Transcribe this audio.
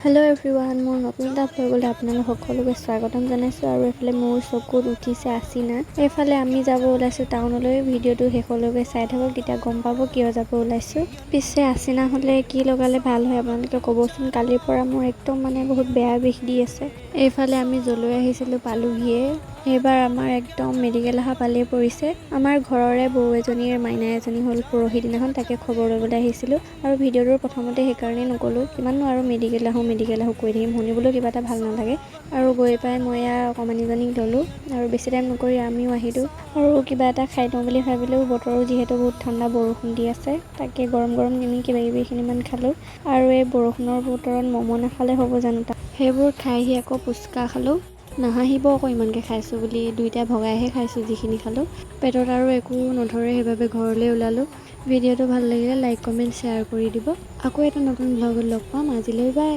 Hello' everyone, মোৰ নতুন এটা ব্লগলৈ আপোনালোক সকলোকে স্বাগতম জনাইছোঁ। আৰু এইফালে মোৰ চকুত উঠিছে আচিনা। এইফালে আমি যাব ওলাইছোঁ টাউনলৈ। ভিডিঅ'টো শেষলৈকে চাই থাকক, তেতিয়া গম পাব কিয় যাব ওলাইছোঁ। পিছে আচিনা হ'লে কি লগালে ভাল হয় আপোনালোকে ক'বচোন। কালিৰ পৰা মোৰ একদম বহুত বেয়া বিষ দি আছে। এইফালে আমি যলৈ আহিছিলোঁ পালোহিয়ে। এইবাৰ আমাৰ একদম মেডিকেল অহা পালেই পৰিছে। আমাৰ ঘৰৰে বৌ এজনীৰ মাইনা এজনী হ'ল পৰহি দিনাখন, তাকে খবৰ ল'বলৈ আহিছিলোঁ। আৰু ভিডিঅ'টোৰ প্ৰথমতে সেইকাৰণেই নক'লোঁ, কিমাননো আৰু মেডিকেল আহোঁ কৈ থাকিম, শুনিবলৈও কিবা এটা ভাল নালাগে। আৰু গৈ পাই মই অকণমানিজনীক ল'লোঁ আৰু বেছি টাইম নকৰি আমিও আহিলোঁ। আৰু কিবা এটা খাই লওঁ বুলি ভাবিলেও বতৰো যিহেতু বহুত ঠাণ্ডা, বৰষুণ দি আছে, তাকে গৰম গৰম কিবা কিবি এইখিনিমান খালোঁ। আৰু এই বৰষুণৰ বতৰত ম'ম' নাখালে হ'ব জানো। সেইবোৰ খাই আহি আকৌ ফুচকা খালোঁ। নাহাঁহিব আকৌ ইমানকৈ খাইছোঁ বুলি, দুইটাই ভগাইহে খাইছোঁ যিখিনি খালোঁ। পেটত আৰু একো নধৰে, সেইবাবে ঘৰলৈ ওলালোঁ। ভিডিঅ'টো ভাল লাগিলে লাইক কমেণ্ট শ্বেয়াৰ কৰি দিব। আকৌ এটা নতুন ব্লগত লগ পাম। আজিলৈ বাই।